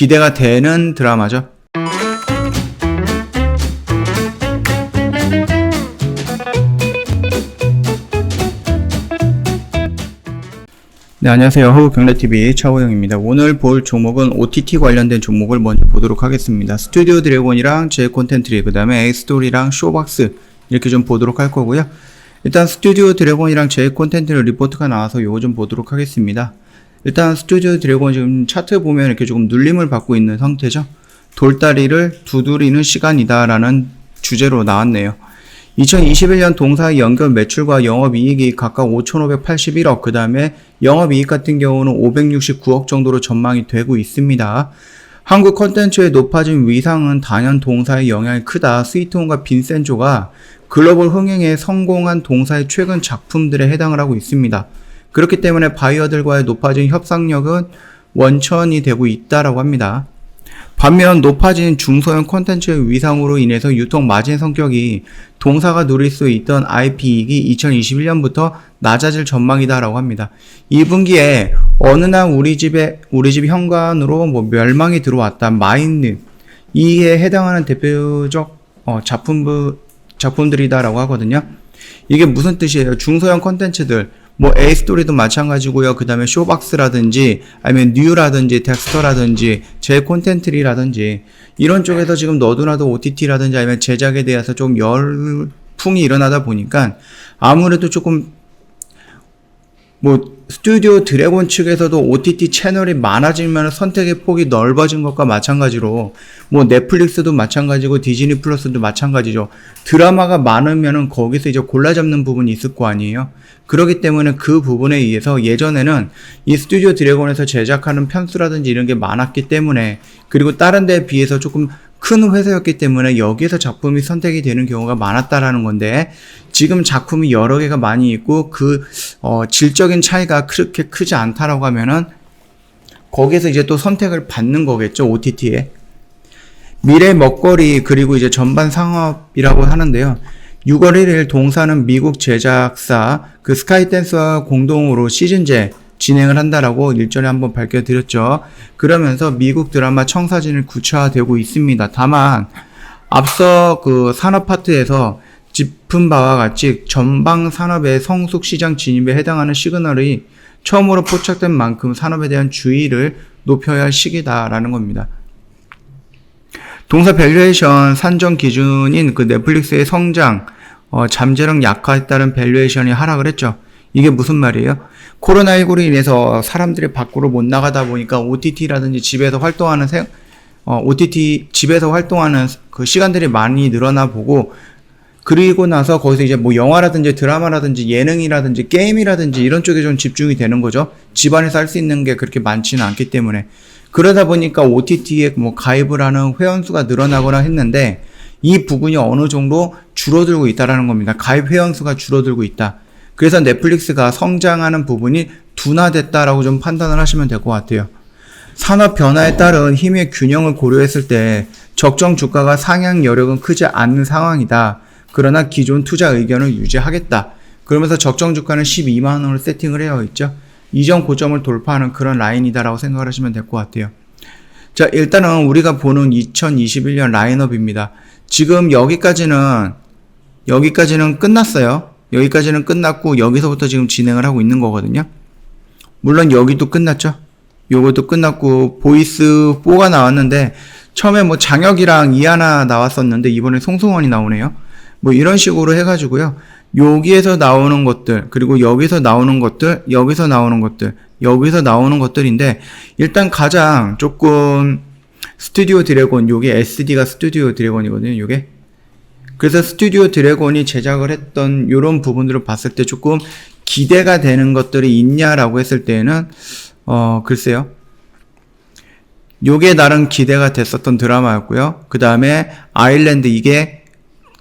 기대가 되는 드라마죠. 네, 안녕하세요. 허브경제TV 차호영입니다. 오늘 볼 종목은 OTT 관련된 종목을 먼저 보도록 하겠습니다. 스튜디오 드래곤이랑 제이콘텐트리, 그 다음에 에이스토리랑 쇼박스 이렇게 좀 보도록 할 거고요. 일단 스튜디오 드래곤이랑 제이콘텐트리 리포트가 나와서 요거 좀 보도록 하겠습니다. 일단 스튜디오 드래곤 지금 차트 보면 이렇게 조금 눌림을 받고 있는 상태죠. 돌다리를 두드리는 시간이다 라는 주제로 나왔네요. 2021년 동사의 연결 매출과 영업이익이 각각 5,581억, 그 다음에 영업이익 같은 경우는 569억 정도로 전망이 되고 있습니다. 한국 컨텐츠의 높아진 위상은 단연 동사의 영향이 크다. 스위트홈과 빈센조가 글로벌 흥행에 성공한 동사의 최근 작품들에 해당을 하고 있습니다. 그렇기 때문에 바이어들과의 높아진 협상력은 원천이 되고 있다라고 합니다. 반면 높아진 중소형 콘텐츠의 위상으로 인해서 유통 마진 성격이 동사가 누릴 수 있던 IP 이익이 2021년부터 낮아질 전망이다라고 합니다. 2분기에 어느 날 우리 집 현관으로 멸망이 들어왔다. 마인드 이에 해당하는 대표적 작품들이다라고 하거든요. 이게 무슨 뜻이에요? 중소형 콘텐츠들 에이스토리도 마찬가지고요. 그 다음에 쇼박스라든지 아니면 뉴라든지 덱스터라든지 제이콘텐트리라든지 이런 쪽에서 지금 너도나도 OTT라든지 아니면 제작에 대해서 좀 열풍이 일어나다 보니까 아무래도 조금 스튜디오 드래곤 측에서도 OTT 채널이 많아지면 선택의 폭이 넓어진 것과 마찬가지로 넷플릭스도 마찬가지고 디즈니 플러스도 마찬가지죠. 드라마가 많으면은 거기서 이제 골라 잡는 부분이 있을 거 아니에요. 그렇기 때문에 그 부분에 의해서 예전에는 이 스튜디오 드래곤에서 제작하는 편수라든지 이런 게 많았기 때문에, 그리고 다른 데에 비해서 조금 큰 회사였기 때문에 여기에서 작품이 선택이 되는 경우가 많았다라는 건데, 지금 작품이 여러 개가 많이 있고 질적인 차이가 그렇게 크지 않다라고 하면은 거기에서 이제 또 선택을 받는 거겠죠, OTT에. 미래 먹거리 그리고 이제 전반 상업이라고 하는데요. 6월 1일 동사는 미국 제작사 스카이댄스와 공동으로 시즌제 진행을 한다라고 일전에 한번 밝혀드렸죠. 그러면서 미국 드라마 청사진을 구체화되고 있습니다. 다만 앞서 산업 파트에서 짚은 바와 같이 전방 산업의 성숙 시장 진입에 해당하는 시그널이 처음으로 포착된 만큼 산업에 대한 주의를 높여야 할 시기다라는 겁니다. 동사 밸류에이션 산정 기준인 넷플릭스의 성장, 잠재력 약화에 따른 밸류에이션이 하락을 했죠. 이게 무슨 말이에요? 코로나19로 인해서 사람들이 밖으로 못 나가다 보니까 OTT라든지 집에서 활동하는 그 시간들이 많이 늘어나 보고, 그리고 나서 거기서 이제 영화라든지 드라마라든지 예능이라든지 게임이라든지 이런 쪽에 좀 집중이 되는 거죠. 집안에서 할 수 있는 게 그렇게 많지는 않기 때문에. 그러다 보니까 OTT에 가입을 하는 회원수가 늘어나거나 했는데 이 부분이 어느 정도 줄어들고 있다라는 겁니다. 가입 회원수가 줄어들고 있다. 그래서 넷플릭스가 성장하는 부분이 둔화됐다라고 좀 판단을 하시면 될 것 같아요. 산업 변화에 따른 힘의 균형을 고려했을 때 적정 주가가 상향 여력은 크지 않는 상황이다. 그러나 기존 투자 의견을 유지하겠다. 그러면서 적정 주가는 12만 원을 세팅을 해어 있죠. 이전 고점을 돌파하는 그런 라인이다라고 생각을 하시면 될 것 같아요. 자, 일단은 우리가 보는 2021년 라인업입니다. 지금 여기까지는 끝났어요. 여기까지는 끝났고 여기서부터 지금 진행을 하고 있는 거거든요. 물론 여기도 끝났죠. 요것도 끝났고 보이스 4가 나왔는데 처음에 장혁이랑 이하나 나왔었는데 이번에 송승헌이 나오네요. 이런 식으로 해가지고요. 여기에서 나오는 것들, 그리고 여기서 나오는 것들, 여기서 나오는 것들, 여기서 나오는 것들인데, 일단 가장 조금 스튜디오 드래곤, 요게 SD가 스튜디오 드래곤이거든요, 요게. 그래서 스튜디오 드래곤이 제작을 했던 요런 부분들을 봤을 때 조금 기대가 되는 것들이 있냐라고 했을 때는, 글쎄요. 요게 나름 기대가 됐었던 드라마였고요. 그 다음에 아일랜드, 이게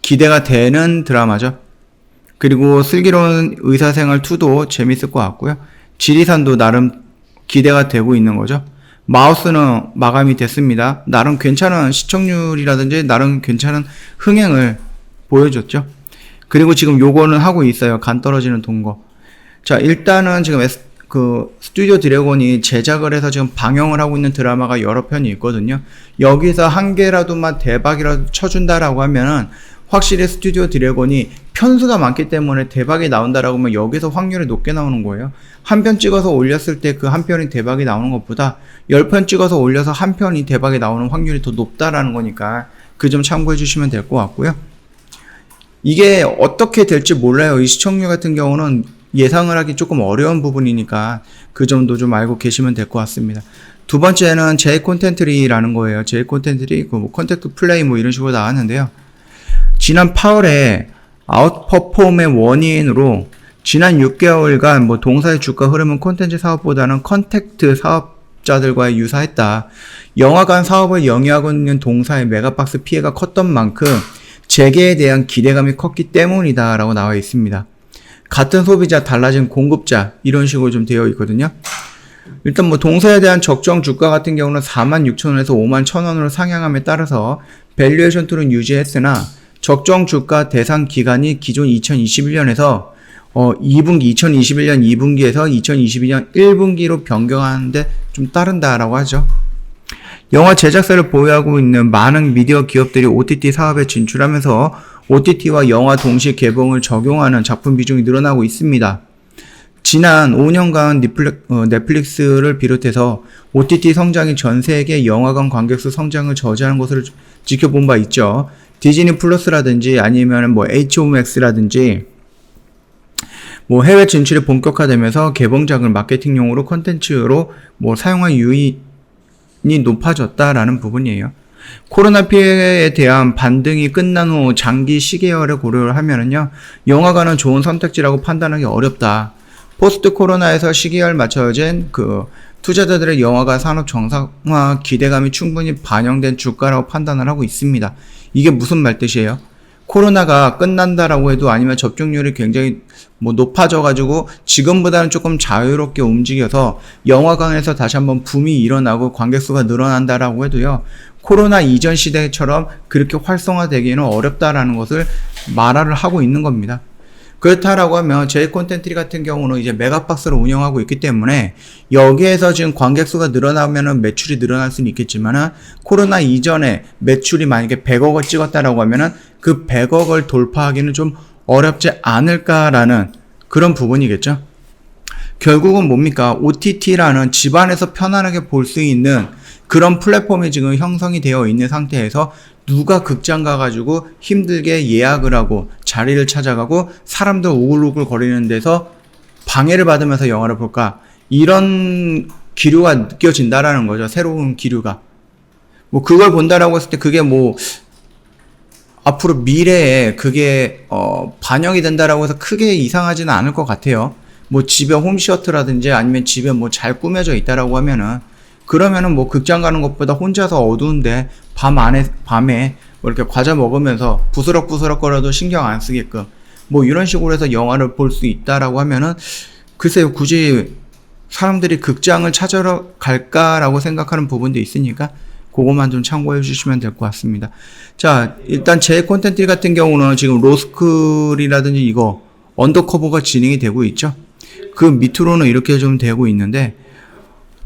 기대가 되는 드라마죠. 그리고 슬기로운 의사생활 2도 재밌을 것 같고요. 지리산도 나름 기대가 되고 있는 거죠. 마우스는 마감이 됐습니다. 나름 괜찮은 시청률이라든지 나름 괜찮은 흥행을 보여줬죠. 그리고 지금 요거는 하고 있어요. 간 떨어지는 동거. 자, 일단은 지금 그 스튜디오 드래곤이 제작을 해서 지금 방영을 하고 있는 드라마가 여러 편이 있거든요. 여기서 한 개라도만 대박이라도 쳐준다라고 하면은 확실히 스튜디오 드래곤이 편수가 많기 때문에 대박이 나온다라고 하면 여기서 확률이 높게 나오는 거예요. 한 편 찍어서 올렸을 때 그 한 편이 대박이 나오는 것보다 10편 찍어서 올려서 한 편이 대박이 나오는 확률이 더 높다라는 거니까 그 점 참고해 주시면 될 것 같고요. 이게 어떻게 될지 몰라요. 이 시청률 같은 경우는 예상을 하기 조금 어려운 부분이니까 그 점도 좀 알고 계시면 될 것 같습니다. 두 번째는 J 콘텐트리라는 거예요. J 콘텐트리 뭐 컨택트 플레이 뭐 이런 식으로 나왔는데요. 지난 8월에 아웃퍼폼의 원인으로 지난 6개월간 뭐 동사의 주가 흐름은 콘텐츠 사업보다는 컨택트 사업자들과 유사했다. 영화관 사업을 영위하고 있는 동사의 메가박스 피해가 컸던 만큼 재개에 대한 기대감이 컸기 때문이다 라고 나와 있습니다. 같은 소비자, 달라진 공급자 이런 식으로 좀 되어 있거든요. 일단 뭐 동사에 대한 적정 주가 같은 경우는 46,000원에서 51,000원으로 상향함에 따라서 밸류에이션 툴은 유지했으나 적정 주가 대상 기간이 기존 2021년에서 2021년 2분기에서 2022년 1분기로 변경하는데 좀 따른다라고 하죠. 영화 제작사를 보유하고 있는 많은 미디어 기업들이 OTT 사업에 진출하면서 OTT와 영화 동시 개봉을 적용하는 작품 비중이 늘어나고 있습니다. 지난 5년간 넷플릭스를 비롯해서 OTT 성장이 전 세계 영화관 관객수 성장을 저지하는 것을 지켜본 바 있죠. 디즈니 플러스라든지 아니면 뭐 HOMAX라든지 뭐 해외 진출이 본격화되면서 개봉작을 마케팅용으로 콘텐츠로 뭐 사용할 유인이 높아졌다라는 부분이에요. 코로나 피해에 대한 반등이 끝난 후 장기 시계열을 고려를 하면은요, 영화관은 좋은 선택지라고 판단하기 어렵다. 포스트 코로나에서 시계열 맞춰진 그 투자자들의 영화관 산업 정상화 기대감이 충분히 반영된 주가라고 판단을 하고 있습니다. 이게 무슨 말뜻이에요? 코로나가 끝난다라고 해도 아니면 접종률이 굉장히 뭐 높아져가지고 지금보다는 조금 자유롭게 움직여서 영화관에서 다시 한번 붐이 일어나고 관객수가 늘어난다라고 해도요, 코로나 이전 시대처럼 그렇게 활성화되기는 어렵다라는 것을 말을 하고 있는 겁니다. 그렇다라고 하면 J 콘텐트리 같은 경우는 이제 메가박스를 운영하고 있기 때문에 여기에서 지금 관객수가 늘어나면은 매출이 늘어날 수는 있겠지만은 코로나 이전에 매출이 만약에 100억을 찍었다라고 하면은 그 100억을 돌파하기는 좀 어렵지 않을까라는 그런 부분이겠죠. 결국은 뭡니까? OTT라는 집안에서 편안하게 볼 수 있는 그런 플랫폼이 지금 형성이 되어 있는 상태에서 누가 극장 가가지고 힘들게 예약을 하고 자리를 찾아가고 사람들 오글오글 거리는 데서 방해를 받으면서 영화를 볼까? 이런 기류가 느껴진다라는 거죠. 새로운 기류가. 뭐 그걸 본다라고 했을 때 그게 뭐 앞으로 미래에 그게 반영이 된다라고 해서 크게 이상하지는 않을 것 같아요. 뭐 집에 홈시어터라든지 아니면 집에 뭐 잘 꾸며져 있다라고 하면은 그러면은 뭐 극장 가는 것보다 혼자서 어두운데 밤에 뭐 이렇게 과자 먹으면서 부스럭부스럭 거려도 신경 안 쓰게끔 뭐 이런 식으로 해서 영화를 볼 수 있다라고 하면은 글쎄요, 굳이 사람들이 극장을 찾으러 갈까라고 생각하는 부분도 있으니까 그것만 좀 참고해 주시면 될 것 같습니다. 자, 일단 제 콘텐츠 같은 경우는 지금 로스쿨이라든지 이거 언더커버가 진행이 되고 있죠. 그 밑으로는 이렇게 좀 되고 있는데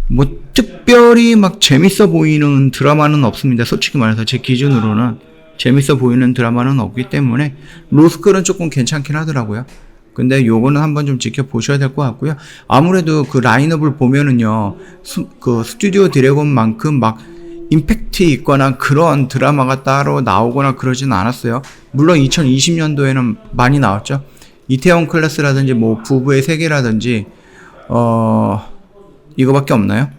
뭐 특별히 막 재밌어 보이는 드라마는 없습니다. 솔직히 말해서 제 기준으로는 재밌어 보이는 드라마는 없기 때문에 로스쿨은 조금 괜찮긴 하더라고요. 근데 요거는 한번 좀 지켜보셔야 될 것 같고요. 아무래도 그 라인업을 보면은요, 그 스튜디오 드래곤만큼 막 임팩트 있거나 그런 드라마가 따로 나오거나 그러진 않았어요. 물론 2020년도에는 많이 나왔죠. 이태원 클래스라든지 뭐 부부의 세계라든지 이거밖에 없나요?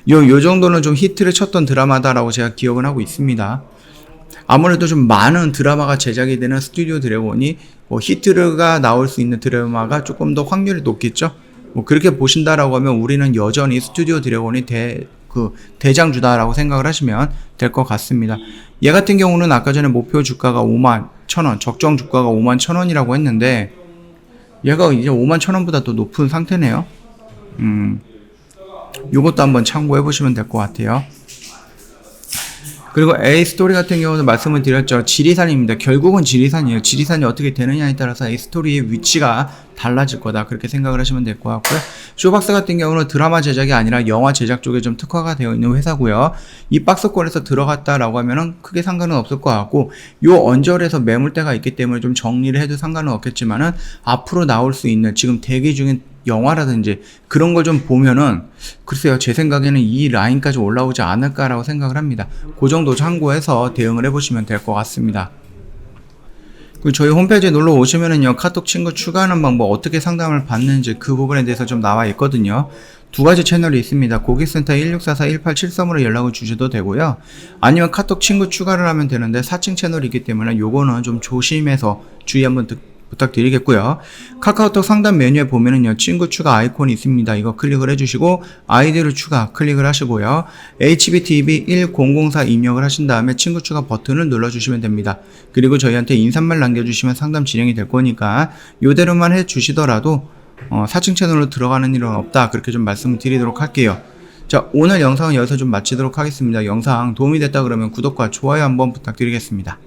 요 정도는 좀 히트를 쳤던 드라마다라고 제가 기억을 하고 있습니다. 아무래도 좀 많은 드라마가 제작이 되는 스튜디오 드래곤이 뭐 히트가 나올 수 있는 드라마가 조금 더 확률이 높겠죠. 뭐 그렇게 보신다라고 하면 우리는 여전히 스튜디오 드래곤이 대장주다라고 생각을 하시면 될 것 같습니다. 얘 같은 경우는 아까 전에 목표 주가가 51,000원, 적정 주가가 51,000원이라고 했는데 얘가 이제 51,000원보다 더 높은 상태네요. 요것도 한번 참고해 보시면 될 것 같아요. 그리고 A스토리 같은 경우는 말씀을 드렸죠. 지리산입니다. 결국은 지리산이에요. 지리산이 어떻게 되느냐에 따라서 A스토리의 위치가 달라질 거다 그렇게 생각을 하시면 될 것 같고요. 쇼박스 같은 경우는 드라마 제작이 아니라 영화 제작 쪽에 좀 특화가 되어 있는 회사고요. 이 박스권에서 들어갔다라고 하면은 크게 상관은 없을 것 같고, 요 언저리에서 매물대가 있기 때문에 좀 정리를 해도 상관은 없겠지만은 앞으로 나올 수 있는 지금 대기 중인 영화라든지 그런 걸 좀 보면은 글쎄요, 제 생각에는 이 라인까지 올라오지 않을까라고 생각을 합니다. 그 정도 참고해서 대응을 해보시면 될 것 같습니다. 그리고 저희 홈페이지에 놀러 오시면은요, 카톡 친구 추가하는 방법, 어떻게 상담을 받는지 그 부분에 대해서 좀 나와 있거든요. 두 가지 채널이 있습니다. 고객센터 1644-1873으로 연락을 주셔도 되고요. 아니면 카톡 친구 추가를 하면 되는데 4층 채널이기 때문에 요거는 좀 조심해서 주의 한번 부탁드리겠고요. 카카오톡 상담 메뉴에 보면은요, 친구 추가 아이콘이 있습니다. 이거 클릭을 해주시고 아이디를 추가 클릭을 하시고요. HBTV1004 입력을 하신 다음에 친구 추가 버튼을 눌러주시면 됩니다. 그리고 저희한테 인사말 남겨주시면 상담 진행이 될 거니까 요대로만 해주시더라도 4층 채널로 들어가는 일은 없다 그렇게 좀 말씀을 드리도록 할게요. 자, 오늘 영상은 여기서 좀 마치도록 하겠습니다. 영상 도움이 됐다 그러면 구독과 좋아요 한번 부탁드리겠습니다.